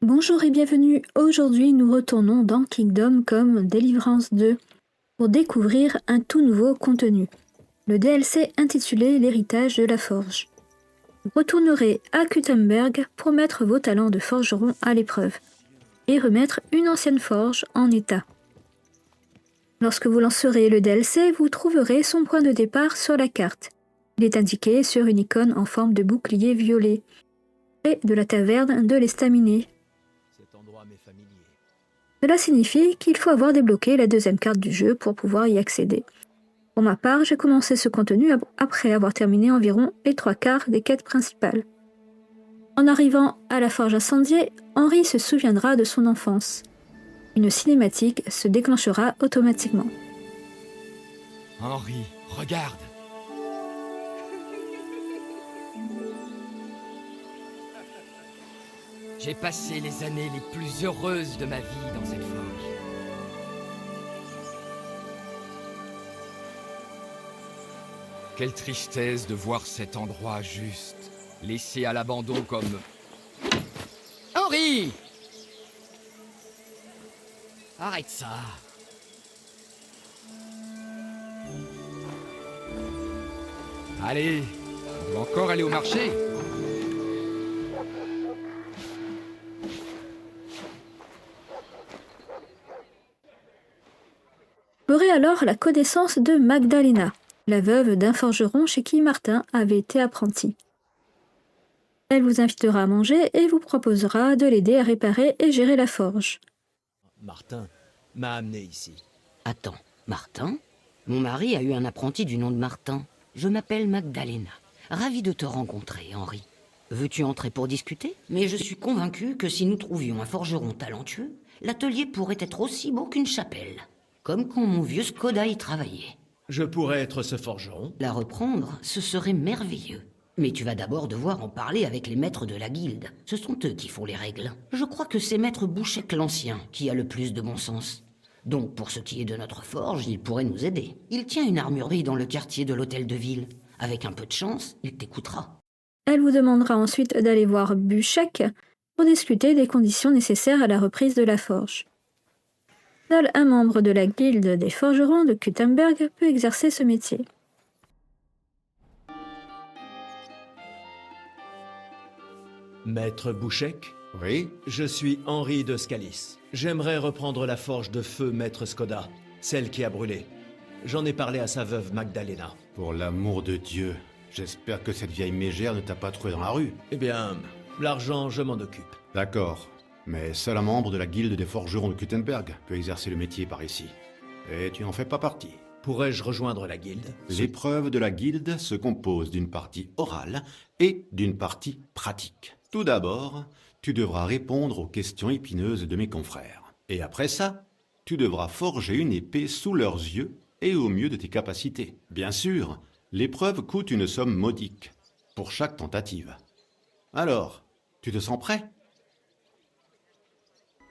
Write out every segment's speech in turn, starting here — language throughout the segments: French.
Bonjour et bienvenue. Aujourd'hui, nous retournons dans Kingdom Come Deliverance 2 pour découvrir un tout nouveau contenu. Le DLC intitulé L'héritage de la forge. Vous retournerez à Kuttenberg pour mettre vos talents de forgeron à l'épreuve et remettre une ancienne forge en état. Lorsque vous lancerez le DLC, vous trouverez son point de départ sur la carte. Il est indiqué sur une icône en forme de bouclier violet et de la taverne de l'Estaminet. Cela signifie qu'il faut avoir débloqué la deuxième carte du jeu pour pouvoir y accéder. Pour ma part, j'ai commencé ce contenu après avoir terminé environ les 3/4 des quêtes principales. En arrivant à la forge incendiée, Henry se souviendra de son enfance. Une cinématique se déclenchera automatiquement. Henry, regarde! J'ai passé les années les plus heureuses de ma vie dans cette forge. Quelle tristesse de voir cet endroit juste, laissé à l'abandon comme... Henry! Arrête ça! Allez, on va encore aller au marché. Vous aurez alors la connaissance de Magdalena, la veuve d'un forgeron chez qui Martin avait été apprenti. Elle vous invitera à manger et vous proposera de l'aider à réparer et gérer la forge. Martin m'a amené ici. Attends, Martin? Mon mari a eu un apprenti du nom de Martin. Je m'appelle Magdalena. Ravi de te rencontrer, Henri. Veux-tu entrer pour discuter? Mais je suis convaincu que si nous trouvions un forgeron talentueux, l'atelier pourrait être aussi beau qu'une chapelle. Comme quand mon vieux Skoda y travaillait. Je pourrais être ce forgeron. La reprendre, ce serait merveilleux. Mais tu vas d'abord devoir en parler avec les maîtres de la guilde. Ce sont eux qui font les règles. Je crois que c'est maître Bouchek l'Ancien qui a le plus de bon sens. Donc pour ce qui est de notre forge, il pourrait nous aider. Il tient une armurerie dans le quartier de l'hôtel de ville. Avec un peu de chance, il t'écoutera. Elle vous demandera ensuite d'aller voir Bouchek pour discuter des conditions nécessaires à la reprise de la forge. Seul un membre de la guilde des forgerons de Kuttenberg peut exercer ce métier. Maître Bouchek, Oui, je suis Henri de Scalis. J'aimerais reprendre la forge de feu Maître Skoda, celle qui a brûlé. J'en ai parlé à sa veuve Magdalena. pour l'amour de Dieu. J'espère que cette vieille mégère ne t'a pas trouvé dans la rue. Eh bien, l'argent, je m'en occupe. D'accord, mais seul un membre de la guilde des forgerons de Kuttenberg peut exercer le métier par ici. Et tu n'en fais pas partie. Pourrais-je rejoindre la guilde? L'épreuve de la guilde se compose d'une partie orale et d'une partie pratique. Tout d'abord, tu devras répondre aux questions épineuses de mes confrères. Et après ça, tu devras forger une épée sous leurs yeux et au mieux de tes capacités. Bien sûr, l'épreuve coûte une somme modique pour chaque tentative. Alors, tu te sens prêt?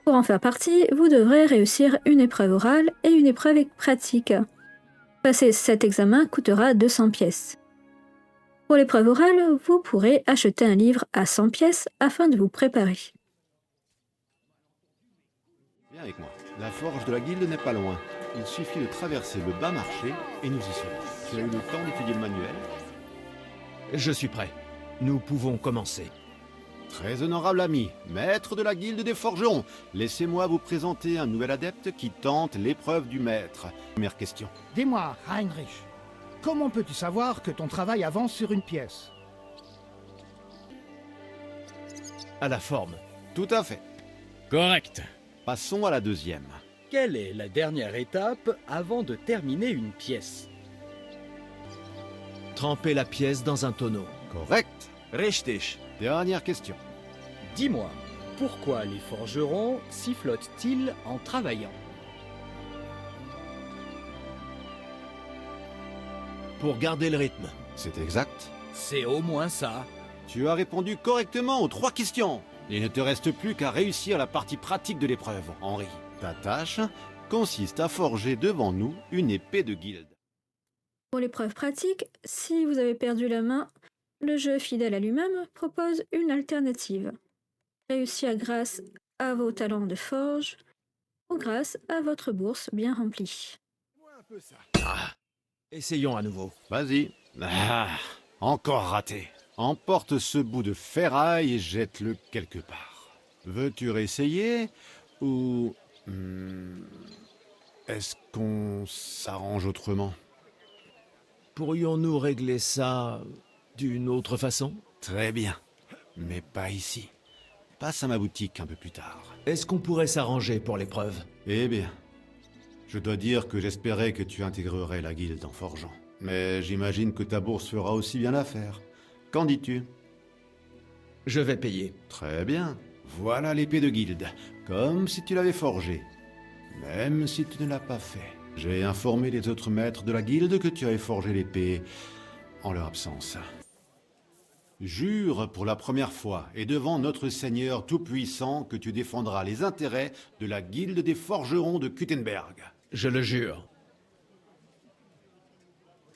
Pour en faire partie, vous devrez réussir une épreuve orale et une épreuve pratique. Passer cet examen coûtera 200 pièces. Pour l'épreuve orale, vous pourrez acheter un livre à 100 pièces afin de vous préparer. Viens avec moi. La forge de la guilde n'est pas loin. Il suffit de traverser le bas marché et nous y sommes. Tu as eu le temps d'étudier le manuel? Je suis prêt. Nous pouvons commencer. Très honorable ami, maître de la guilde des forgerons, laissez-moi vous présenter un nouvel adepte qui tente l'épreuve du maître. Première question. Dis-moi, Heinrich, comment peux-tu savoir que ton travail avance sur une pièce? À la forme. Tout à fait. Correct. Passons à la deuxième. Quelle est la dernière étape avant de terminer une pièce? Tremper la pièce dans un tonneau. Correct. Richtig. Dernière question. Dis-moi, pourquoi les forgerons sifflotent-ils en travaillant? Pour garder le rythme. C'est exact. C'est au moins ça. Tu as répondu correctement aux 3 questions. Il ne te reste plus qu'à réussir la partie pratique de l'épreuve, Henri. Ta tâche consiste à forger devant nous une épée de guilde. Pour l'épreuve pratique, si vous avez perdu la main, le jeu fidèle à lui-même propose une alternative. Réussir grâce à vos talents de forge ou grâce à votre bourse bien remplie. Essayons à nouveau. Vas-y. Ah, encore raté. Emporte ce bout de ferraille et jette-le quelque part. Veux-tu réessayer ou... est-ce qu'on s'arrange autrement? Pourrions-nous régler ça d'une autre façon? Très bien. Mais pas ici. Passe à ma boutique un peu plus tard. Est-ce qu'on pourrait s'arranger pour l'épreuve? Eh bien, je dois dire que j'espérais que tu intégrerais la guilde en forgeant. Mais j'imagine que ta bourse fera aussi bien l'affaire. Qu'en dis-tu? Je vais payer. Très bien. Voilà l'épée de guilde, comme si tu l'avais forgée. Même si tu ne l'as pas fait. J'ai informé les autres maîtres de la guilde que tu avais forgé l'épée en leur absence. Jure pour la première fois et devant notre Seigneur Tout-Puissant que tu défendras les intérêts de la guilde des forgerons de Kuttenberg. Je le jure.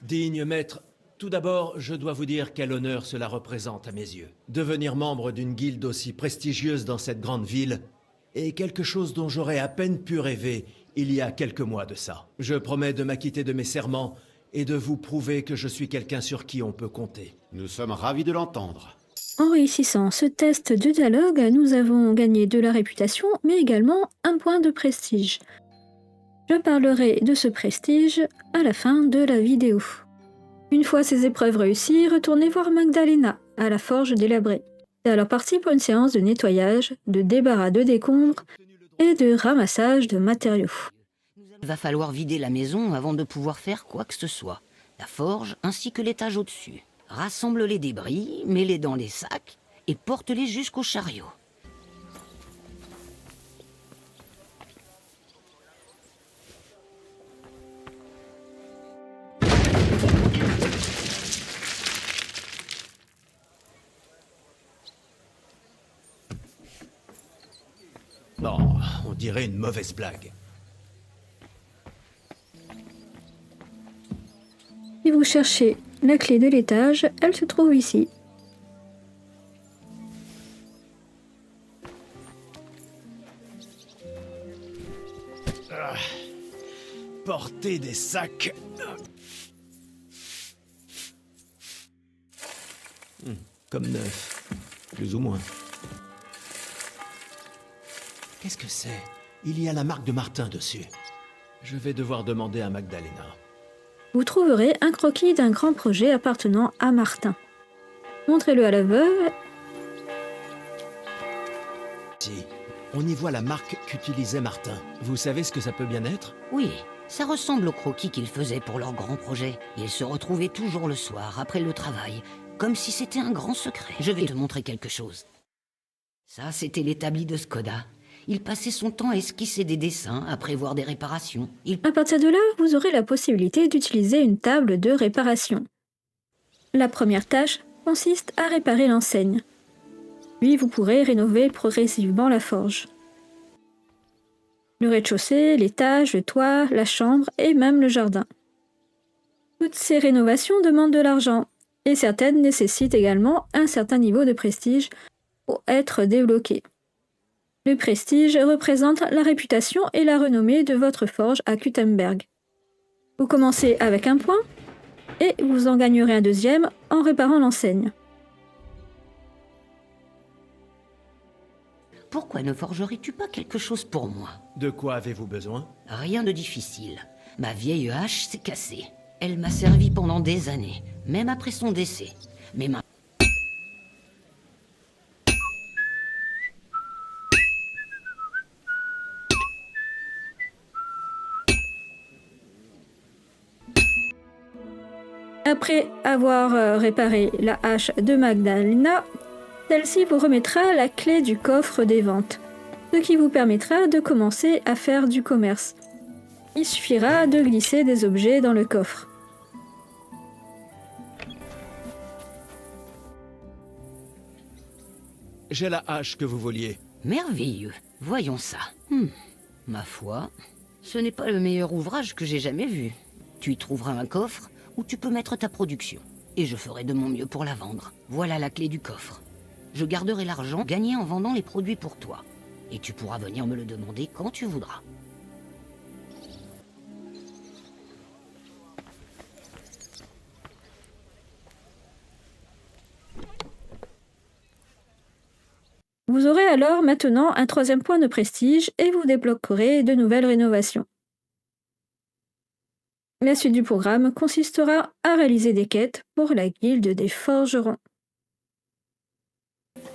Digne maître, tout d'abord, je dois vous dire quel honneur cela représente à mes yeux. Devenir membre d'une guilde aussi prestigieuse dans cette grande ville est quelque chose dont j'aurais à peine pu rêver il y a quelques mois de ça. Je promets de m'acquitter de mes serments et de vous prouver que je suis quelqu'un sur qui on peut compter. Nous sommes ravis de l'entendre. En réussissant ce test de dialogue, nous avons gagné de la réputation, mais également un point de prestige. Je parlerai de ce prestige à la fin de la vidéo. Une fois ces épreuves réussies, retournez voir Magdalena, à la forge délabrée. C'est alors parti pour une séance de nettoyage, de débarras de décombres et de ramassage de matériaux. Il va falloir vider la maison avant de pouvoir faire quoi que ce soit. La forge ainsi que l'étage au-dessus. Rassemble les débris, mets-les dans les sacs et porte-les jusqu'au chariot. Non, on dirait une mauvaise blague. Si vous cherchez la clé de l'étage, elle se trouve ici. Porter des sacs. Comme neuf, plus ou moins. Qu'est-ce que c'est? Il y a la marque de Martin dessus. Je vais devoir demander à Magdalena. Vous trouverez un croquis d'un grand projet appartenant à Martin. Montrez-le à la veuve. Si, on y voit la marque qu'utilisait Martin. Vous savez ce que ça peut bien être? Oui, ça ressemble au croquis qu'ils faisaient pour leur grand projet. Ils se retrouvaient toujours le soir, après le travail, comme si c'était un grand secret. Je vais te montrer quelque chose. Ça, c'était l'établi de Skoda. Il passait son temps à esquisser des dessins, à prévoir des réparations. À partir de là, vous aurez la possibilité d'utiliser une table de réparation. La première tâche consiste à réparer l'enseigne. Puis vous pourrez rénover progressivement la forge. Le rez-de-chaussée, l'étage, le toit, la chambre et même le jardin. Toutes ces rénovations demandent de l'argent et certaines nécessitent également un certain niveau de prestige pour être débloquées. Le prestige représente la réputation et la renommée de votre forge à Kuttenberg. Vous commencez avec un point et vous en gagnerez un deuxième en réparant l'enseigne. Pourquoi ne forgerais-tu pas quelque chose pour moi? De quoi avez-vous besoin? Rien de difficile. Ma vieille hache s'est cassée. Elle m'a servi pendant des années, même après son décès. Mais maintenant... Après avoir réparé la hache de Magdalena, celle-ci vous remettra la clé du coffre des ventes, ce qui vous permettra de commencer à faire du commerce. Il suffira de glisser des objets dans le coffre. J'ai la hache que vous vouliez. Merveilleux. Voyons ça. Ma foi, ce n'est pas le meilleur ouvrage que j'ai jamais vu. Tu y trouveras un coffre où tu peux mettre ta production. Et je ferai de mon mieux pour la vendre. Voilà la clé du coffre. Je garderai l'argent gagné en vendant les produits pour toi. et tu pourras venir me le demander quand tu voudras. Vous aurez alors maintenant un 3e point de prestige et vous débloquerez de nouvelles rénovations. La suite du programme consistera à réaliser des quêtes pour la guilde des forgerons.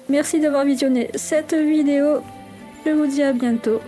Merci d'avoir visionné cette vidéo. Je vous dis à bientôt